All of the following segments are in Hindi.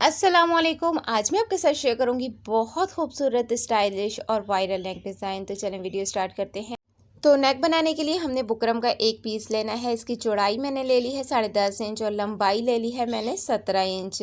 अस्सलामुअलैकुम। आज मैं आपके साथ शेयर करूंगी बहुत खूबसूरत स्टाइलिश और वायरल नेक डिज़ाइन। तो चलें वीडियो स्टार्ट करते हैं। तो नेक बनाने के लिए हमने बुकरम का एक पीस लेना है। इसकी चौड़ाई मैंने ले ली है 10.5 इंच और लंबाई ले ली है मैंने 17 इंच।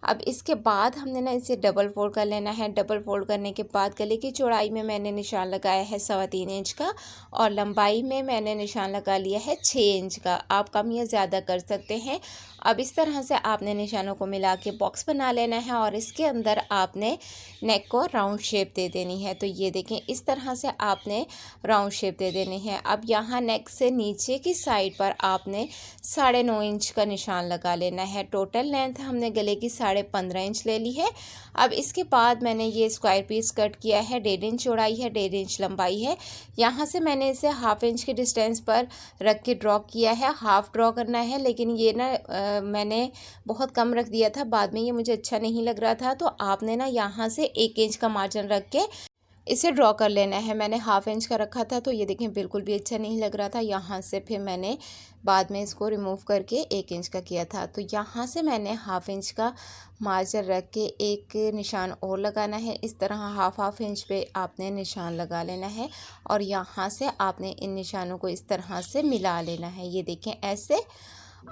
अब इसके बाद हमने ना इसे डबल फोल्ड कर लेना है। डबल फोल्ड करने के बाद गले की चौड़ाई में मैंने निशान लगाया है 3.25 इंच का और लंबाई में मैंने निशान लगा लिया है 6 इंच का। आप कम या ज़्यादा कर सकते हैं। अब इस तरह से आपने निशानों को मिला के बॉक्स बना लेना है और इसके अंदर आपने नेक को राउंड शेप दे देनी है। तो ये देखें, इस तरह से आपने राउंड शेप दे देनी है। अब यहाँ नेक से नीचे की साइड पर आपने 9.5 इंच का निशान लगा लेना है। टोटल लेंथ हमने गले की 15.5 इंच ले ली है। अब इसके बाद मैंने ये स्क्वायर पीस कट किया है। 1.5 इंच चौड़ाई है, 1.5 इंच लंबाई है। यहाँ से मैंने इसे 1/2 इंच के डिस्टेंस पर रख के ड्रॉ किया है। हाफ ड्रॉ करना है, लेकिन ये ना मैंने बहुत कम रख दिया था, बाद में ये मुझे अच्छा नहीं लग रहा था। तो आपने ना यहाँ से 1 इंच का मार्जिन रख के इसे ड्रॉ कर लेना है। मैंने 1/2 इंच का रखा था, तो ये देखें बिल्कुल भी अच्छा नहीं लग रहा था। यहाँ से फिर मैंने बाद में इसको रिमूव करके 1 इंच का किया था। तो यहाँ से मैंने 1/2 इंच का मार्जिन रख के एक निशान और लगाना है। इस तरह हाफ इंच पे आपने निशान लगा लेना है और यहाँ से आपने इन निशानों को इस तरह से मिला लेना है। ये देखें ऐसे।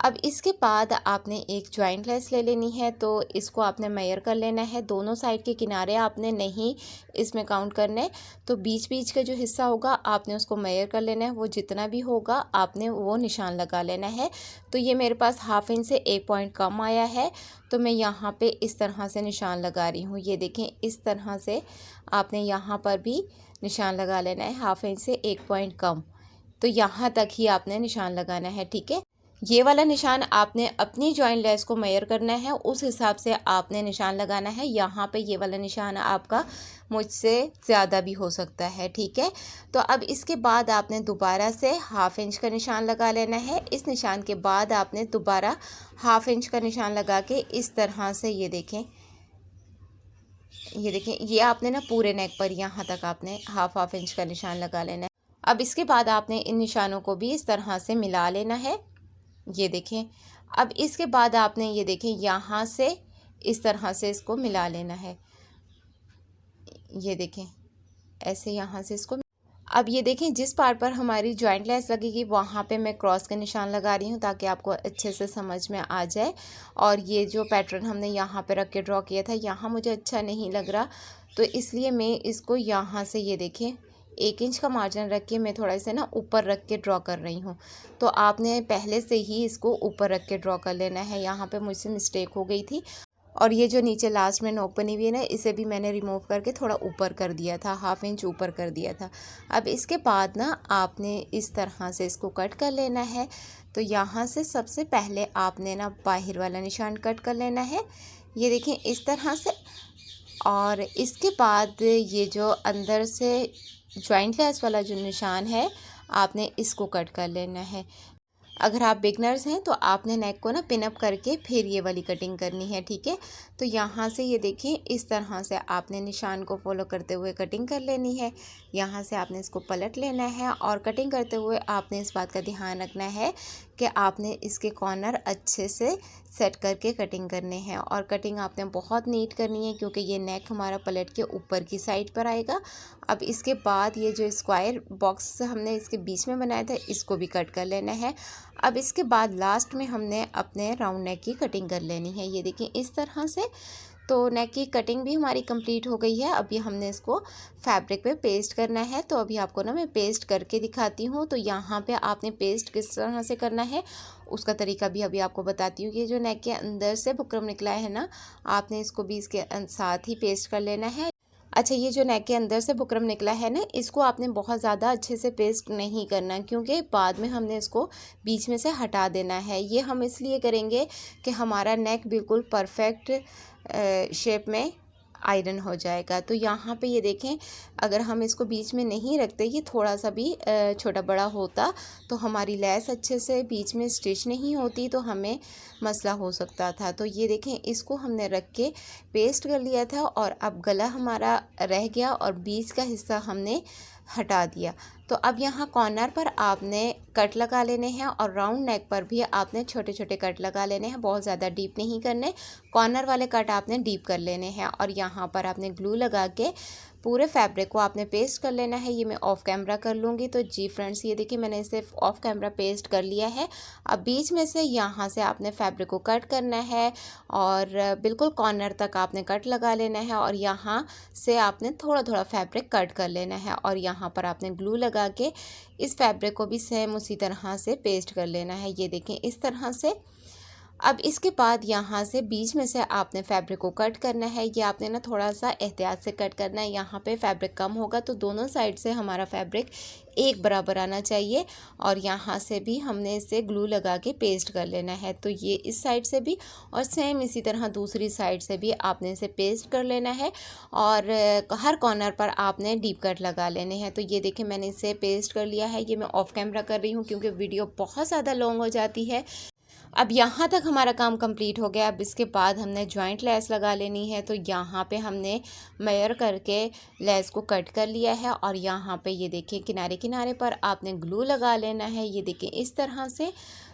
अब इसके बाद आपने एक जॉइंट लेस ले लेनी है। तो इसको आपने मेजर कर लेना है। दोनों साइड के किनारे आपने नहीं इसमें काउंट करने, तो बीच बीच का जो हिस्सा होगा आपने उसको मेजर कर लेना है। वो जितना भी होगा आपने वो निशान लगा लेना है। तो ये मेरे पास 1/2 इंच से 1 पॉइंट कम आया है, तो मैं यहाँ पे इस तरह से निशान लगा रही हूँ। ये देखें, इस तरह से आपने यहाँ पर भी निशान लगा लेना है 1/2 इंच से 1 पॉइंट कम। तो यहाँ तक ही आपने निशान लगाना है, ठीक है। ये वाला निशान आपने अपनी जॉइंट लेस को मेजर करना है, उस हिसाब से आपने निशान लगाना है। यहाँ पे ये वाला निशान आपका मुझसे ज़्यादा भी हो सकता है, ठीक है। तो अब इसके बाद आपने दोबारा से 1/2 इंच का निशान लगा लेना है। इस निशान के बाद आपने दोबारा 1/2 इंच का निशान लगा के इस तरह से ये देखें, ये आपने ना पूरे नेक पर यहाँ तक आपने 1/2 इंच का निशान लगा लेना है। अब इसके बाद आपने इन निशानों को भी इस तरह से मिला लेना है। ये देखें। अब इसके बाद आपने ये देखें यहाँ से इस तरह से इसको मिला लेना है। ये देखें ऐसे यहाँ से इसको। अब ये देखें, जिस पार्ट पर हमारी जॉइंट लेस लगेगी वहाँ पे मैं क्रॉस के निशान लगा रही हूँ ताकि आपको अच्छे से समझ में आ जाए। और ये जो पैटर्न हमने यहाँ पे रख के ड्रॉ किया था, यहाँ मुझे अच्छा नहीं लग रहा, तो इसलिए मैं इसको यहाँ से ये देखें 1 इंच का मार्जिन रख के मैं थोड़ा सा ना ऊपर रख के ड्रॉ कर रही हूँ। तो आपने पहले से ही इसको ऊपर रख के ड्रॉ कर लेना है। यहाँ पे मुझसे मिस्टेक हो गई थी। और ये जो नीचे लास्ट में नोक बनी हुई है ना, इसे भी मैंने रिमूव करके थोड़ा ऊपर कर दिया था, 1/2 इंच ऊपर कर दिया था। अब इसके बाद ना आपने इस तरह से इसको कट कर लेना है। तो यहाँ से सबसे पहले आपने ना बाहर वाला निशान कट कर लेना है, ये देखें इस तरह से। और इसके बाद ये जो अंदर से जॉइंट लेस वाला जो निशान है आपने इसको कट कर लेना है। अगर आप बिगनर्स हैं तो आपने नेक को ना पिन अप करके फिर ये वाली कटिंग करनी है, ठीक है। तो यहाँ से ये देखिए इस तरह से आपने निशान को फॉलो करते हुए कटिंग कर लेनी है। यहाँ से आपने इसको पलट लेना है और कटिंग करते हुए आपने इस बात का ध्यान रखना है कि आपने इसके कॉर्नर अच्छे से सेट करके कटिंग करने हैं। और कटिंग आपने बहुत नीट करनी है क्योंकि ये नेक हमारा पलट के ऊपर की साइड पर आएगा। अब इसके बाद ये जो स्क्वायर बॉक्स हमने इसके बीच में बनाया था इसको भी कट कर लेना है। अब इसके बाद लास्ट में हमने अपने राउंड नेक की कटिंग कर लेनी है। ये देखिए इस तरह से। तो नेक की कटिंग भी हमारी कंप्लीट हो गई है। अभी हमने इसको फैब्रिक पे पेस्ट करना है। तो अभी आपको ना मैं पेस्ट करके दिखाती हूँ। तो यहाँ पे आपने पेस्ट किस तरह से करना है उसका तरीका भी अभी आपको बताती हूँ। ये जो नेक के अंदर से बुकरम निकला है ना, आपने इसको भी इसके साथ ही पेस्ट कर लेना है। अच्छा, ये जो नेक के अंदर से बुकरम निकला है ना, इसको आपने बहुत ज़्यादा अच्छे से पेस्ट नहीं करना क्योंकि बाद में हमने इसको बीच में से हटा देना है। ये हम इसलिए करेंगे कि हमारा नेक बिल्कुल परफेक्ट शेप में आयरन हो जाएगा। तो यहाँ पे ये देखें, अगर हम इसको बीच में नहीं रखते, ये थोड़ा सा भी छोटा बड़ा होता तो हमारी लेस अच्छे से बीच में स्टिच नहीं होती, तो हमें मसला हो सकता था। तो ये देखें, इसको हमने रख के पेस्ट कर लिया था और अब गला हमारा रह गया और बीच का हिस्सा हमने हटा दिया। तो अब यहाँ कॉर्नर पर आपने कट लगा लेने हैं और राउंड नेक पर भी आपने छोटे छोटे कट लगा लेने हैं, बहुत ज़्यादा डीप नहीं करने। कॉर्नर वाले कट आपने डीप कर लेने हैं और यहाँ पर आपने ग्लू लगा के पूरे फैब्रिक को आपने पेस्ट कर लेना है। ये मैं ऑफ कैमरा कर लूँगी। तो जी फ्रेंड्स, ये देखिए मैंने इसे ऑफ कैमरा पेस्ट कर लिया है। अब बीच में से यहाँ से आपने फैब्रिक को कट करना है और बिल्कुल कॉर्नर तक आपने कट लगा लेना है और यहाँ से आपने थोड़ा थोड़ा फैब्रिक कट कर लेना है और यहाँ पर आपने ग्लू लगा के इस फैब्रिक को भी सेम उसी तरह से पेस्ट कर लेना है। ये देखें इस तरह से। अब इसके बाद यहाँ से बीच में से आपने फैब्रिक को कट करना है। ये आपने ना थोड़ा सा एहतियात से कट करना है। यहाँ पे फैब्रिक कम होगा तो दोनों साइड से हमारा फैब्रिक एक बराबर आना चाहिए और यहाँ से भी हमने इसे ग्लू लगा के पेस्ट कर लेना है। तो ये इस साइड से भी और सेम इसी तरह दूसरी साइड से भी आपने इसे पेस्ट कर लेना है और हर कॉर्नर पर आपने डीप कट लगा लेने हैं। तो ये देखिए मैंने इसे पेस्ट कर लिया है। ये मैं ऑफ कैमरा कर रही हूँ क्योंकि वीडियो बहुत ज़्यादा लॉन्ग हो जाती है। अब यहाँ तक हमारा काम कंप्लीट हो गया। अब इसके बाद हमने जॉइंट लेस लगा लेनी है। तो यहाँ पे हमने मेयर करके लेस को कट कर लिया है और यहाँ पे ये देखिए किनारे किनारे पर आपने ग्लू लगा लेना है। ये देखिए इस तरह से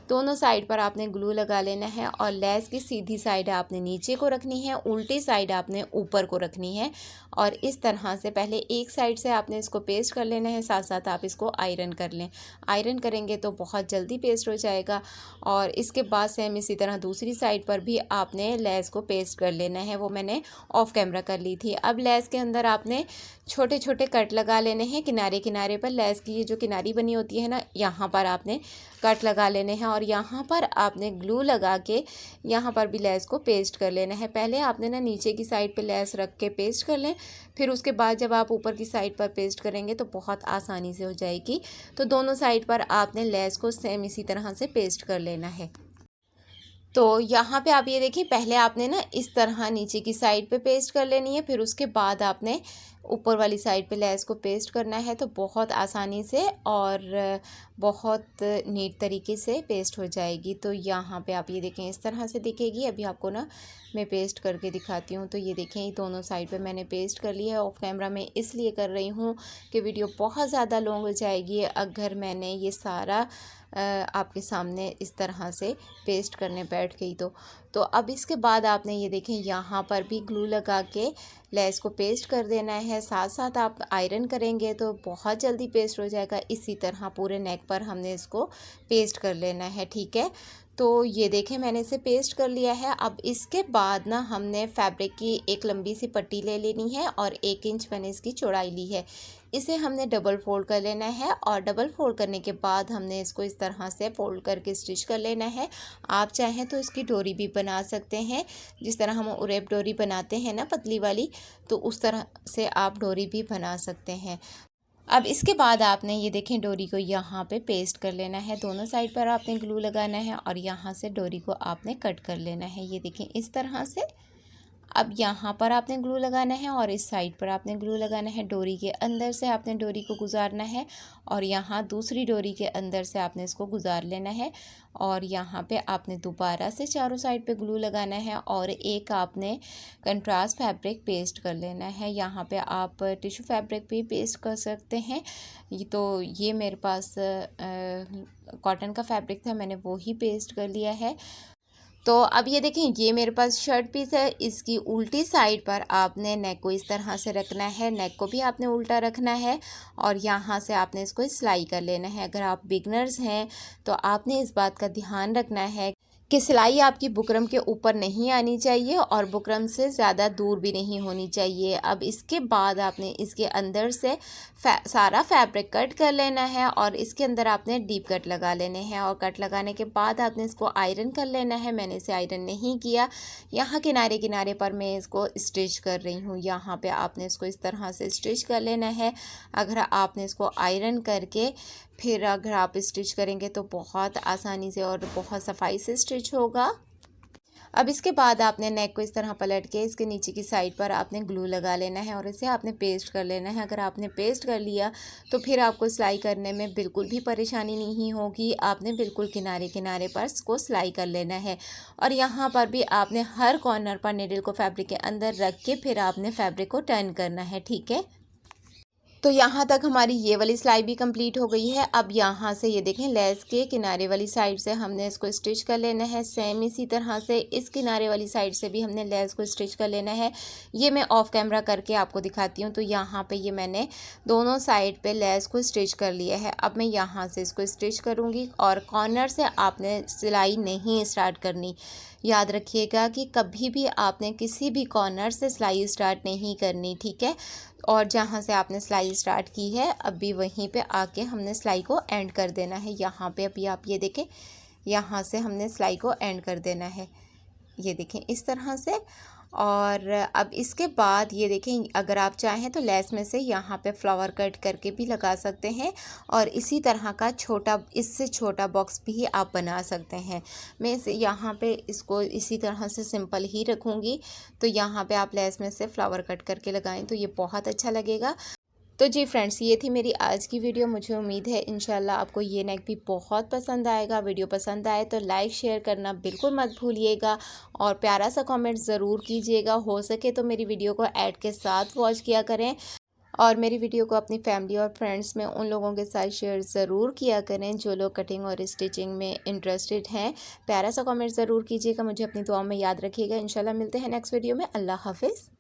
दोनों साइड पर आपने ग्लू लगा लेना है और लेस की सीधी साइड आपने नीचे को रखनी है, उल्टी साइड आपने ऊपर को रखनी है और इस तरह से पहले एक साइड से आपने इसको पेस्ट कर लेना है, साथ साथ आप इसको आयरन कर लें। आयरन करेंगे तो बहुत जल्दी पेस्ट हो जाएगा और इसके बाद सेम इसी तरह दूसरी साइड पर भी आपने लेस को पेस्ट कर लेना है। वो मैंने ऑफ कैमरा कर ली थी। अब लेस के अंदर आपने छोटे छोटे कट लगा लेने हैं किनारे किनारे पर। लेस की ये जो किनारी बनी होती है ना, यहाँ पर आपने कट लगा लेने हैं और यहाँ पर आपने ग्लू लगा के यहाँ पर भी लेस को पेस्ट कर लेना है। पहले आपने ना नीचे की साइड पे लेस रख के पेस्ट कर लें, फिर उसके बाद जब आप ऊपर की साइड पर पेस्ट करेंगे तो बहुत आसानी से हो जाएगी। तो दोनों साइड पर आपने लेस को सेम इसी तरह से पेस्ट कर लेना है। तो यहाँ पे आप ये देखिए पहले आपने ना इस तरह नीचे की साइड पे पेस्ट कर लेनी है, फिर उसके बाद आपने ऊपर वाली साइड पे लेस को पेस्ट करना है। तो बहुत आसानी से और बहुत नीट तरीके से पेस्ट हो जाएगी। तो यहाँ पे आप ये देखें इस तरह से दिखेगी। अभी आपको ना मैं पेस्ट करके दिखाती हूँ। तो ये देखें ये दोनों साइड पे मैंने पेस्ट कर लिया है। ऑफ कैमरा में इसलिए कर रही हूँ कि वीडियो बहुत ज़्यादा लॉन्ग हो जाएगी अगर मैंने ये सारा आपके सामने इस तरह से पेस्ट करने बैठ गई तो अब इसके बाद आपने ये देखें यहाँ पर भी ग्लू लगा के लेस को पेस्ट कर देना है। साथ साथ आप आयरन करेंगे तो बहुत जल्दी पेस्ट हो जाएगा। इसी तरह पूरे नेक पर हमने इसको पेस्ट कर लेना है, ठीक है। तो ये देखें मैंने इसे पेस्ट कर लिया है। अब इसके बाद ना हमने फैब्रिक की एक लंबी सी पट्टी ले लेनी है और 1 इंच मैंने इसकी चौड़ाई ली है। इसे हमने डबल फोल्ड कर लेना है और डबल फोल्ड करने के बाद हमने इसको इस तरह से फोल्ड करके स्टिच कर लेना है। आप चाहें तो इसकी डोरी भी बना सकते हैं, जिस तरह हम उरेप डोरी बनाते हैं ना पतली वाली, तो उस तरह से आप डोरी भी बना सकते हैं। अब इसके बाद आपने ये देखें डोरी को यहाँ पे पेस्ट कर लेना है। दोनों साइड पर आपने ग्लू लगाना है और यहाँ से डोरी को आपने कट कर लेना है। ये देखें इस तरह से। अब यहाँ पर आपने ग्लू लगाना है और इस साइड पर आपने ग्लू लगाना है। डोरी के अंदर से आपने डोरी को गुजारना है और यहाँ दूसरी डोरी के अंदर से आपने इसको गुजार लेना है और यहाँ पे आपने दोबारा से चारों साइड पे ग्लू लगाना है और एक आपने कंट्रास्ट फैब्रिक पेस्ट कर लेना है। यहाँ पे आप टिश्यू फैब्रिक भी पेस्ट कर सकते हैं। तो ये मेरे पास कॉटन का फैब्रिक था, मैंने वो ही पेस्ट कर लिया है। तो अब ये देखें ये मेरे पास शर्ट पीस है। इसकी उल्टी साइड पर आपने नेक को इस तरह से रखना है, नेक को भी आपने उल्टा रखना है और यहाँ से आपने इसको सिलाई कर लेना है। अगर आप बिगनर्स हैं तो आपने इस बात का ध्यान रखना है कि सिलाई आपकी बुकरम के ऊपर नहीं आनी चाहिए और बुकरम से ज़्यादा दूर भी नहीं होनी चाहिए। अब इसके बाद आपने इसके अंदर से सारा फैब्रिक कट कर लेना है और इसके अंदर आपने डीप कट लगा लेने हैं और कट लगाने के बाद आपने इसको आयरन कर लेना है। मैंने इसे आयरन नहीं किया, यहाँ किनारे किनारे पर मैं इसको स्टिच कर रही हूँ। यहाँ पे आपने इसको इस तरह से स्टिच कर लेना है। अगर आपने इसको आयरन करके फिर अगर आप स्टिच करेंगे तो बहुत आसानी से और बहुत सफाई से स्टिच होगा। अब इसके बाद आपने नेक को इस तरह पलट के इसके नीचे की साइड पर आपने ग्लू लगा लेना है और इसे आपने पेस्ट कर लेना है। अगर आपने पेस्ट कर लिया तो फिर आपको सिलाई करने में बिल्कुल भी परेशानी नहीं होगी। आपने बिल्कुल किनारे किनारे पर इसको सिलाई कर लेना है और यहाँ पर भी आपने हर कॉर्नर पर नीडल को फैब्रिक के अंदर रख के फिर आपने फैब्रिक को टर्न करना है, ठीक है। तो यहाँ तक हमारी ये वाली सिलाई भी कंप्लीट हो गई है। अब यहाँ से ये देखें लेस के किनारे वाली साइड से हमने इसको स्टिच कर लेना है। सेम इसी तरह से इस किनारे वाली साइड से भी हमने लेस को स्टिच कर लेना है। ये मैं ऑफ कैमरा करके आपको दिखाती हूँ। तो यहाँ पे ये मैंने दोनों साइड पे लेस को स्टिच कर लिया है। अब मैं यहाँ से इसको स्टिच करूँगी और कॉर्नर से आपने सिलाई नहीं स्टार्ट करनी। याद रखिएगा कि कभी भी आपने किसी भी कॉर्नर से सिलाई स्टार्ट नहीं करनी, ठीक है। और जहाँ से आपने सिलाई स्टार्ट की है अभी वहीं पे आके हमने सिलाई को एंड कर देना है। यहाँ पे अभी आप ये देखें, यहाँ से हमने सिलाई को एंड कर देना है, ये देखें इस तरह से। और अब इसके बाद ये देखें, अगर आप चाहें तो लेस में से यहाँ पे फ्लावर कट करके भी लगा सकते हैं और इसी तरह का छोटा, इससे छोटा बॉक्स भी आप बना सकते हैं। मैं इसे यहाँ पे इसको इसी तरह से सिंपल ही रखूँगी। तो यहाँ पे आप लेस में से फ्लावर कट करके लगाएं तो ये बहुत अच्छा लगेगा। तो जी फ्रेंड्स, ये थी मेरी आज की वीडियो। मुझे उम्मीद है इंशाल्लाह आपको ये नेक भी बहुत पसंद आएगा। वीडियो पसंद आए तो लाइक शेयर करना बिल्कुल मत भूलिएगा और प्यारा सा कमेंट ज़रूर कीजिएगा। हो सके तो मेरी वीडियो को ऐड के साथ वॉच किया करें और मेरी वीडियो को अपनी फैमिली और फ्रेंड्स में उन लोगों के साथ शेयर ज़रूर किया करें जो लोग कटिंग और स्टिचिंग में इंटरेस्टेड हैं। प्यारा सा कमेंट ज़रूर कीजिएगा। मुझे अपनी दुआ में याद रखिएगा। इंशाल्लाह मिलते हैं नेक्स्ट वीडियो में। अल्लाह हाफिज़।